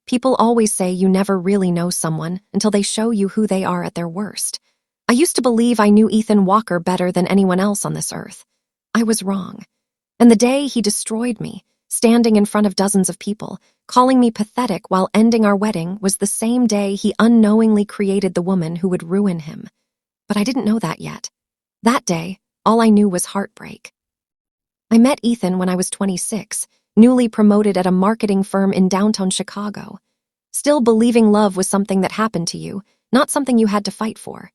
People always say you never really know someone until they show you who they are at their worst. I used to believe I knew Ethan Walker better than anyone else on this earth. I was wrong. And the day he destroyed me, standing in front of dozens of people, calling me pathetic while ending our wedding, was the same day he unknowingly created the woman who would ruin him. But I didn't know that yet. That day, all I knew was heartbreak. I met Ethan when I was 26, newly promoted at a marketing firm in downtown Chicago. Still believing love was something that happened to you, not something you had to fight for.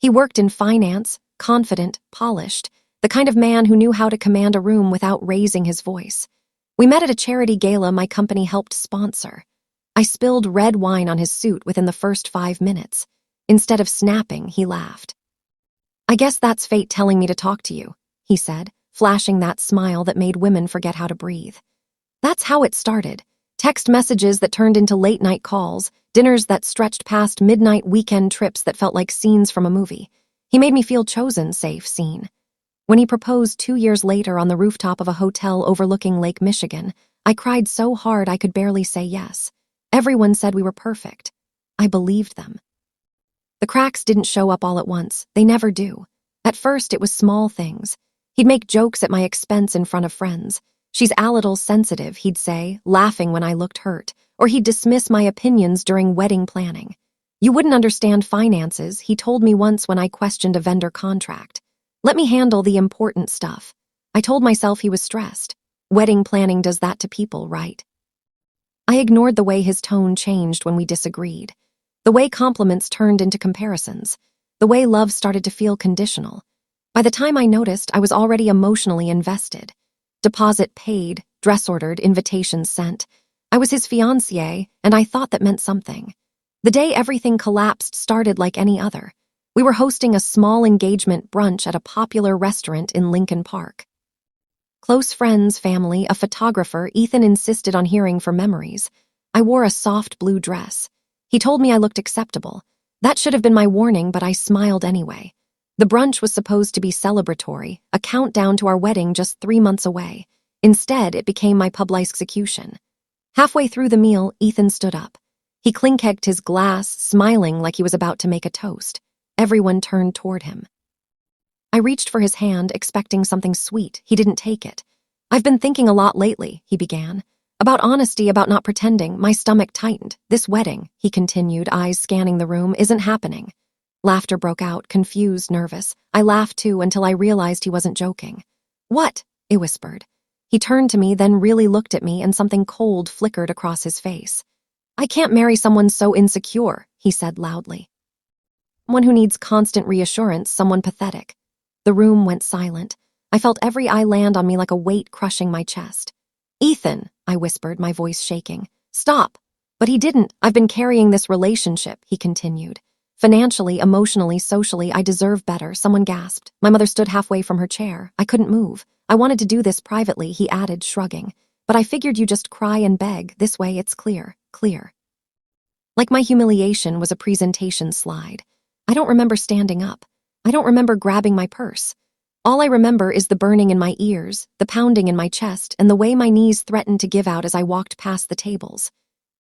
He worked in finance, confident, polished, the kind of man who knew how to command a room without raising his voice. We met at a charity gala my company helped sponsor. I spilled red wine on his suit within the first 5 minutes. Instead of snapping, he laughed. "I guess that's fate telling me to talk to you," he said, flashing that smile that made women forget how to breathe. That's how it started. Text messages that turned into late-night calls, dinners that stretched past midnight weekend trips that felt like scenes from a movie. He made me feel chosen, safe, seen. When he proposed 2 years later on the rooftop of a hotel overlooking Lake Michigan, I cried so hard I could barely say yes. Everyone said we were perfect. I believed them. The cracks didn't show up all at once. They never do. At first, it was small things. He'd make jokes at my expense in front of friends. "She's a little sensitive," he'd say, laughing when I looked hurt. Or he'd dismiss my opinions during wedding planning. "You wouldn't understand finances," he told me once when I questioned a vendor contract. "Let me handle the important stuff." I told myself he was stressed. Wedding planning does that to people, right? I ignored the way his tone changed when we disagreed. The way compliments turned into comparisons. The way love started to feel conditional. By the time I noticed, I was already emotionally invested. Deposit paid, dress ordered, invitations sent. I was his fiancé, and I thought that meant something. The day everything collapsed started like any other. We were hosting a small engagement brunch at a popular restaurant in Lincoln Park. Close friends, family, a photographer, Ethan insisted on hearing for memories. I wore a soft blue dress. He told me I looked acceptable. That should have been my warning, but I smiled anyway. The brunch was supposed to be celebratory, a countdown to our wedding just 3 months away. Instead, it became my public execution. Halfway through the meal, Ethan stood up. He clink-kegged his glass, smiling like he was about to make a toast. Everyone turned toward him. I reached for his hand, expecting something sweet. He didn't take it. "I've been thinking a lot lately," he began. "About honesty, about not pretending." My stomach tightened. "This wedding," he continued, eyes scanning the room, "isn't happening." Laughter broke out, confused, nervous. I laughed too until I realized he wasn't joking. "What?" I whispered. He turned to me, then really looked at me, and something cold flickered across his face. "I can't marry someone so insecure," he said loudly. "Someone who needs constant reassurance, someone pathetic." The room went silent. I felt every eye land on me like a weight crushing my chest. "Ethan," I whispered, my voice shaking. "Stop." But he didn't. "I've been carrying this relationship," he continued. "Financially, emotionally, socially, I deserve better." Someone gasped. My mother stood halfway from her chair. I couldn't move. "I wanted to do this privately," he added, shrugging. "But I figured you just cry and beg. This way it's clear. Like my humiliation was a presentation slide. I don't remember standing up. I don't remember grabbing my purse. All I remember is the burning in my ears, the pounding in my chest, and the way my knees threatened to give out as I walked past the tables.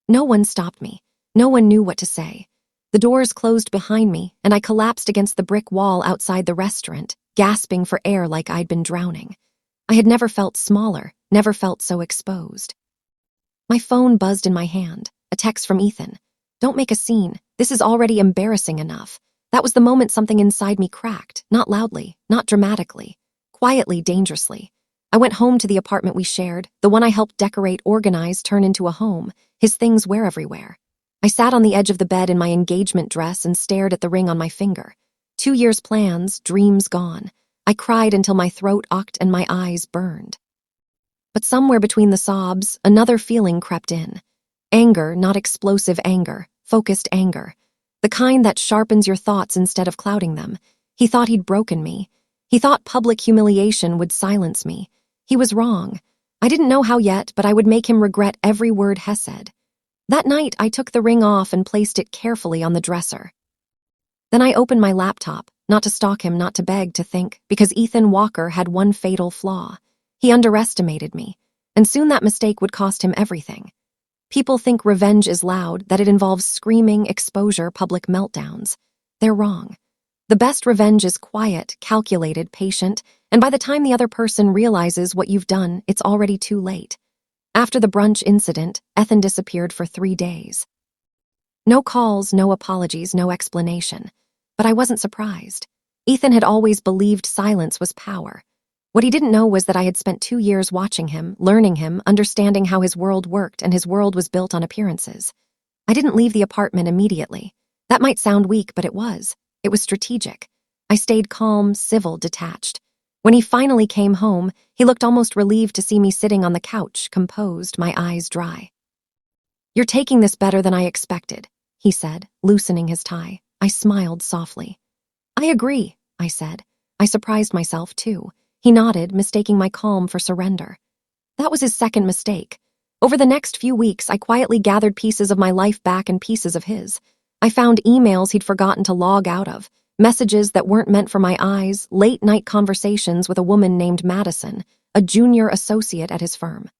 No one stopped me. No one knew what to say. The doors closed behind me, and I collapsed against the brick wall outside the restaurant, gasping for air like I'd been drowning. I had never felt smaller, never felt so exposed. My phone buzzed in my hand, a text from Ethan. "Don't make a scene. This is already embarrassing enough." That was the moment something inside me cracked, not loudly, not dramatically, quietly, dangerously. I went home to the apartment we shared, the one I helped decorate, organize, turn into a home. His things were everywhere. I sat on the edge of the bed in my engagement dress and stared at the ring on my finger. 2 years' plans, dreams gone. I cried until my throat ached and my eyes burned. But somewhere between the sobs, another feeling crept in. Anger, not explosive anger, focused anger. The kind that sharpens your thoughts instead of clouding them. He thought he'd broken me. He thought public humiliation would silence me. He was wrong. I didn't know how yet, but I would make him regret every word he said. That night, I took the ring off and placed it carefully on the dresser. Then I opened my laptop, not to stalk him, not to beg, to think, because Ethan Walker had one fatal flaw. He underestimated me, and soon that mistake would cost him everything. People think revenge is loud, that it involves screaming, exposure, public meltdowns. They're wrong. The best revenge is quiet, calculated, patient, and by the time the other person realizes what you've done, it's already too late. After the brunch incident, Ethan disappeared for 3 days. No calls, no apologies, no explanation. But I wasn't surprised. Ethan had always believed silence was power. What he didn't know was that I had spent 2 years watching him, learning him, understanding how his world worked, and his world was built on appearances. I didn't leave the apartment immediately. That might sound weak, but it was. It was strategic. I stayed calm, civil, detached. When he finally came home, he looked almost relieved to see me sitting on the couch, composed, my eyes dry. "You're taking this better than I expected," he said, loosening his tie. I smiled softly. "I agree," I said. I surprised myself, too. He nodded, mistaking my calm for surrender. That was his second mistake. Over the next few weeks, I quietly gathered pieces of my life back and pieces of his. I found emails he'd forgotten to log out of, messages that weren't meant for my eyes, late-night conversations with a woman named Madison, a junior associate at his firm.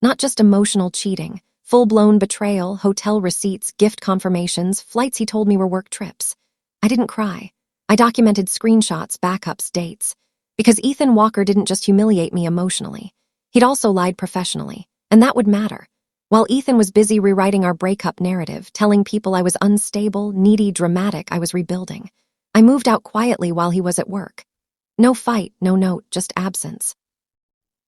Not just emotional cheating, full-blown betrayal, hotel receipts, gift confirmations, flights he told me were work trips. I didn't cry. I documented screenshots, backups, dates. Because Ethan Walker didn't just humiliate me emotionally. He'd also lied professionally, and that would matter. While Ethan was busy rewriting our breakup narrative, telling people I was unstable, needy, dramatic, I was rebuilding. I moved out quietly while he was at work. No fight, no note, just absence.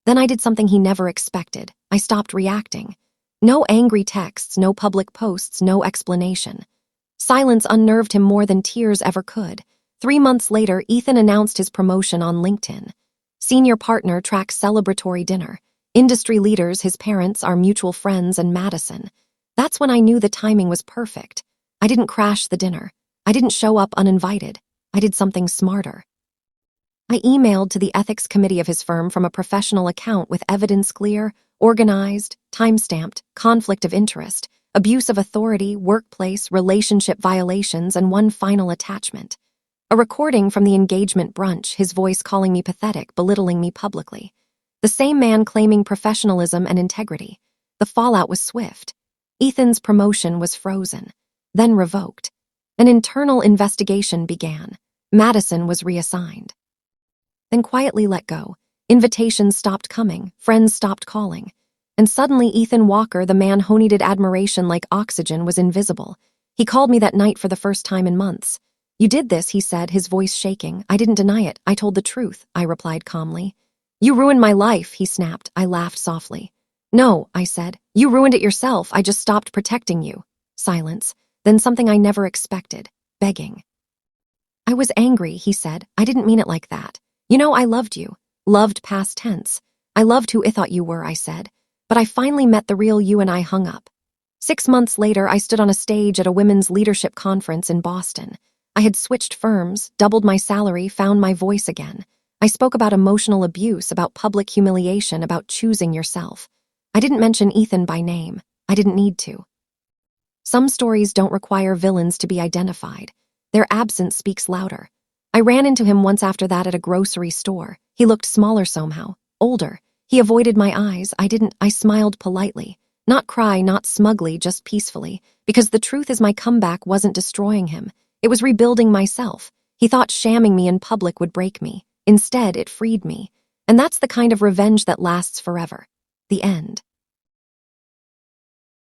Then I did something he never expected. I stopped reacting. No angry texts, no public posts, no explanation. Silence unnerved him more than tears ever could. 3 months later, Ethan announced his promotion on LinkedIn. Senior partner tracks celebratory dinner. Industry leaders, his parents, our mutual friends, and Madison. That's when I knew the timing was perfect. I didn't crash the dinner. I didn't show up uninvited. I did something smarter. I emailed to the ethics committee of his firm from a professional account with evidence clear, organized, time-stamped, conflict of interest, abuse of authority, workplace, relationship violations, and one final attachment. A recording from the engagement brunch, his voice calling me pathetic, belittling me publicly. The same man claiming professionalism and integrity. The fallout was swift. Ethan's promotion was frozen, then revoked. An internal investigation began. Madison was reassigned. Then quietly let go. Invitations stopped coming, friends stopped calling. And suddenly Ethan Walker, the man who needed admiration like oxygen, was invisible. He called me that night for the first time in months. "You did this," he said, his voice shaking. "I didn't deny it. I told the truth," I replied calmly. "You ruined my life," he snapped. I laughed softly. "No," I said. "You ruined it yourself. I just stopped protecting you." Silence. Then something I never expected. Begging. "I was angry," he said. "I didn't mean it like that. You know, I loved you." Loved past tense. "I loved who I thought you were," I said. "But I finally met the real you and I hung up." 6 months later, I stood on a stage at a women's leadership conference in Boston. I had switched firms, doubled my salary, found my voice again. I spoke about emotional abuse, about public humiliation, about choosing yourself. I didn't mention Ethan by name. I didn't need to. Some stories don't require villains to be identified. Their absence speaks louder. I ran into him once after that at a grocery store. He looked smaller somehow, older. He avoided my eyes. I smiled politely. Not cry, not smugly, just peacefully. Because the truth is my comeback wasn't destroying him. It was rebuilding myself. He thought shamming me in public would break me. Instead, it freed me. And that's the kind of revenge that lasts forever. The end.